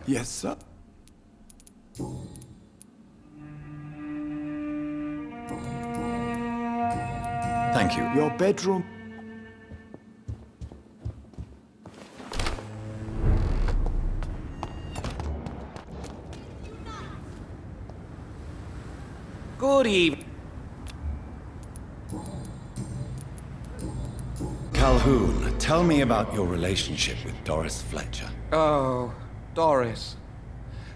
Yes, sir. Thank you. Your bedroom. Good evening. Calhoun, tell me about your relationship with Doris Fletcher. Oh, Doris.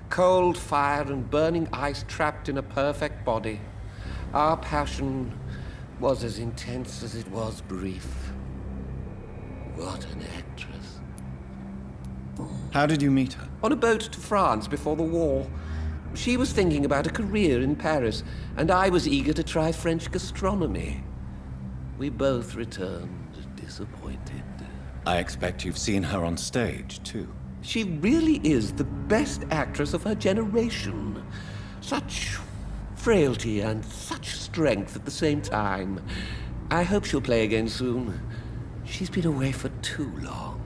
Cold fire and burning ice trapped in a perfect body. Our passion was as intense as it was brief. What an actress. How did you meet her? On a boat to France before the war. She was thinking about a career in Paris, and I was eager to try French gastronomy. We both returned disappointed. I expect you've seen her on stage, too. She really is the best actress of her generation. Such frailty and such strength at the same time. I hope she'll play again soon. She's been away for too long.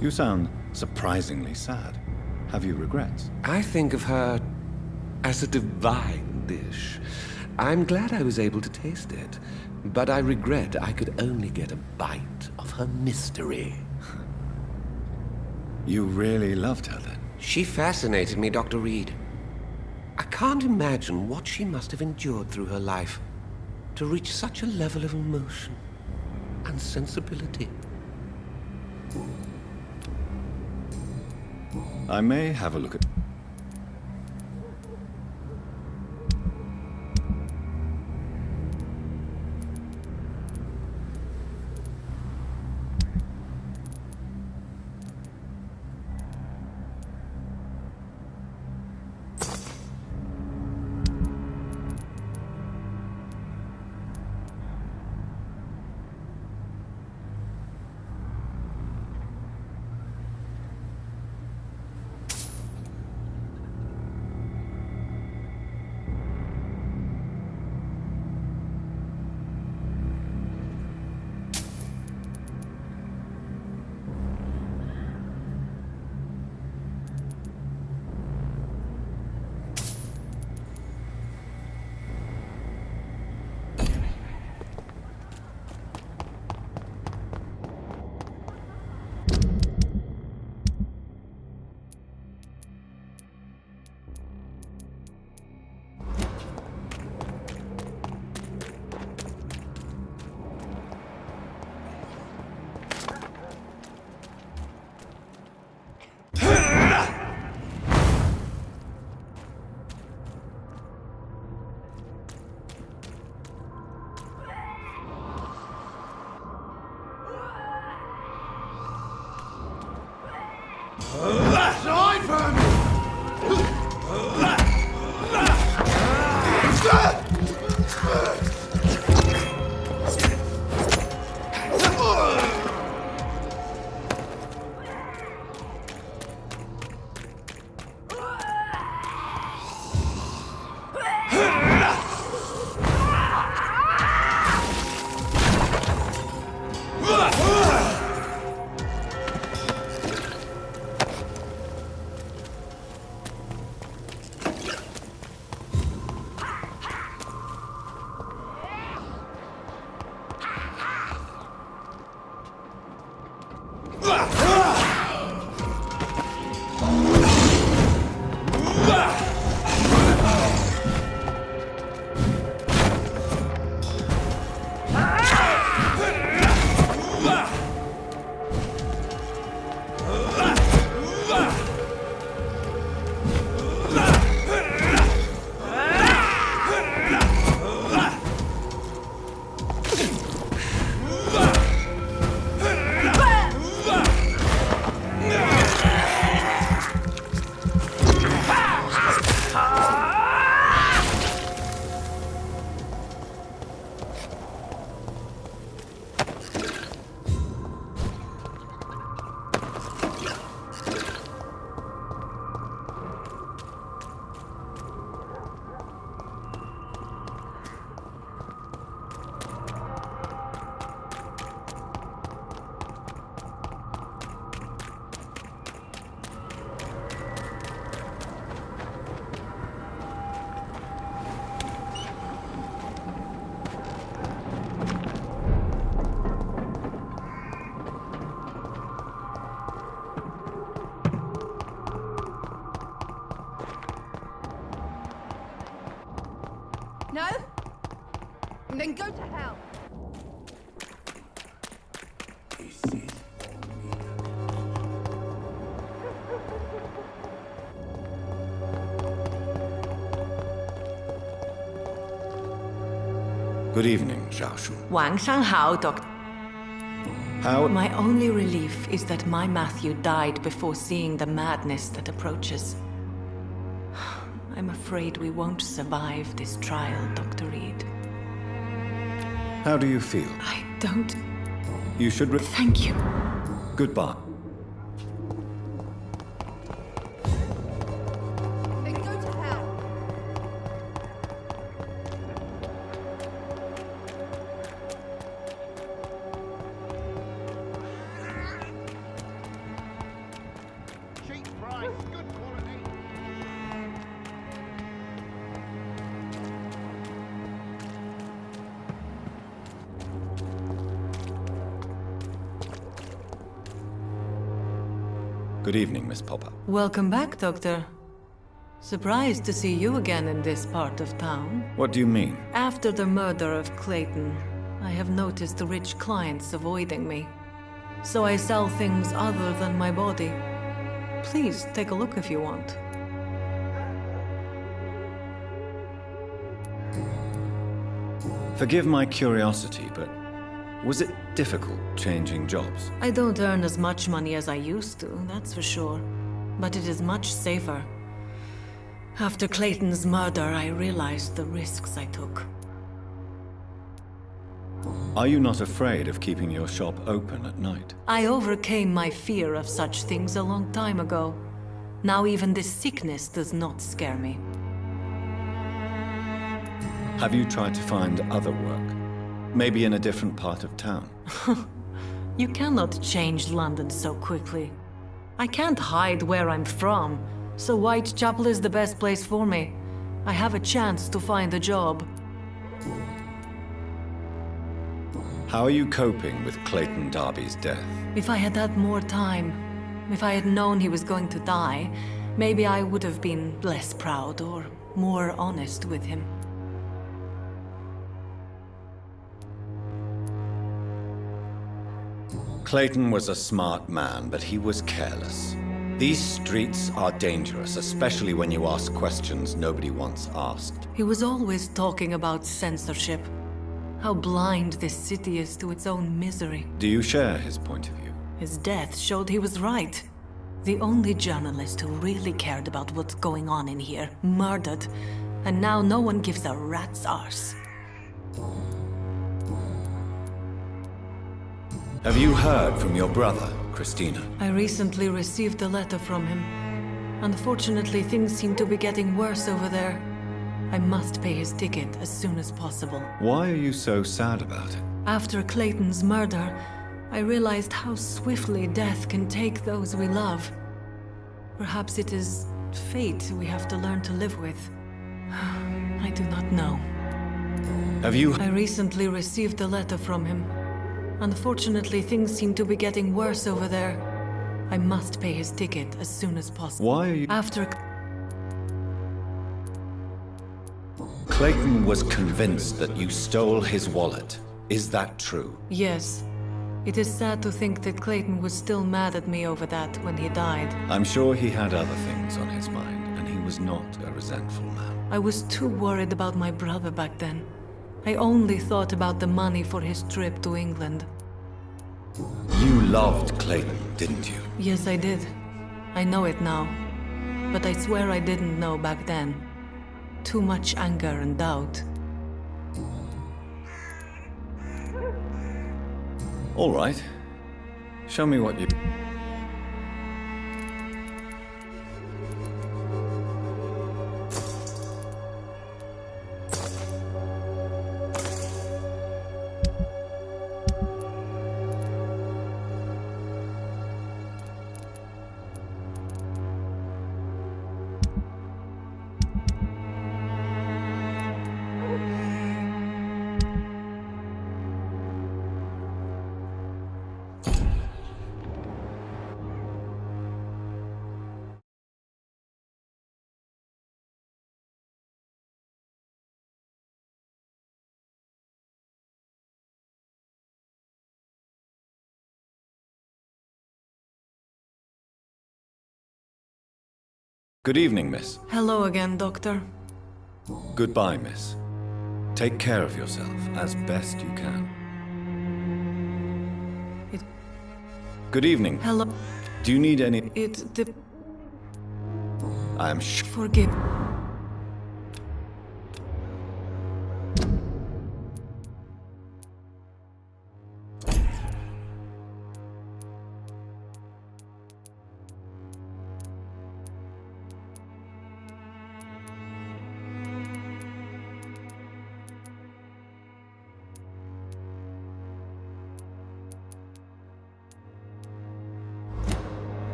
You sound surprisingly sad. Have you regrets? I think of her as a divine dish. I'm glad I was able to taste it, but I regret I could only get a bite of her mystery. You really loved her, then? She fascinated me, Dr. Reed. I can't imagine what she must have endured through her life to reach such a level of emotion and sensibility. I may have a look at... Then go to hell. Good evening, Xiaoshu. 晚上好, Doctor. How... My only relief is that my Matthew died before seeing the madness that approaches. I'm afraid we won't survive this trial, Dr. Reed. How do you feel? I don't... You should Thank you. Goodbye. Then go to hell. Cheap price, good quality. Good evening, Miss Popper. Welcome back, Doctor. Surprised to see you again in this part of town. What do you mean? After the murder of Clayton, I have noticed rich clients avoiding me. So I sell things other than my body. Please take a look if you want. Forgive my curiosity, but was it difficult changing jobs? I don't earn as much money as I used to, that's for sure. But it is much safer. After Clayton's murder, I realized the risks I took. Are you not afraid of keeping your shop open at night? I overcame my fear of such things a long time ago. Now even this sickness does not scare me. Have you tried to find other work? Maybe in a different part of town? You cannot change London so quickly. I can't hide where I'm from, so Whitechapel is the best place for me. I have a chance to find a job. How are you coping with Clayton Darby's death? If I had had more time, if I had known he was going to die, maybe I would have been less proud or more honest with him. Clayton was a smart man, but he was careless. These streets are dangerous, especially when you ask questions nobody wants asked. He was always talking about censorship. How blind this city is to its own misery. Do you share his point of view? His death showed he was right. The only journalist who really cared about what's going on in here, murdered. And now no one gives a rat's arse. Have you heard from your brother, Christina? I recently received a letter from him. Unfortunately, things seem to be getting worse over there. I must pay his ticket as soon as possible. Why are you so sad about it? After Clayton's murder, I realized how swiftly death can take those we love. Perhaps it is fate we have to learn to live with. I do not know. Have you... I recently received a letter from him. Unfortunately, things seem to be getting worse over there. I must pay his ticket as soon as possible. Why are you... After... Clayton was convinced that you stole his wallet. Is that true? Yes. It is sad to think that Clayton was still mad at me over that when he died. I'm sure he had other things on his mind, and he was not a resentful man. I was too worried about my brother back then. I only thought about the money for his trip to England. You loved Clayton, didn't you? Yes, I did. I know it now. But I swear I didn't know back then. Too much anger and doubt. All right. Show me what you... Good evening, miss. Hello again, Doctor. Goodbye, miss. Take care of yourself as best you can. It... Good evening. Hello. Do you need any... I am Forgive...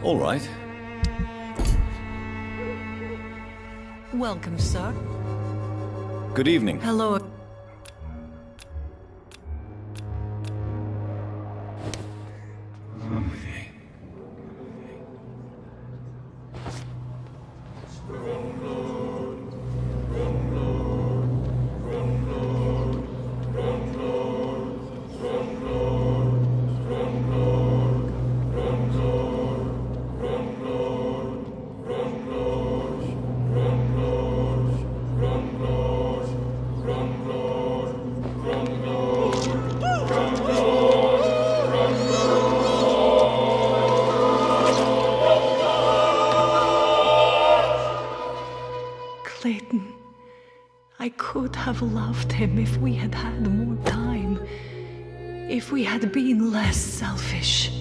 All right. Welcome, sir. Good evening. Hello. Clayton, I could have loved him if we had had more time. If we had been less selfish.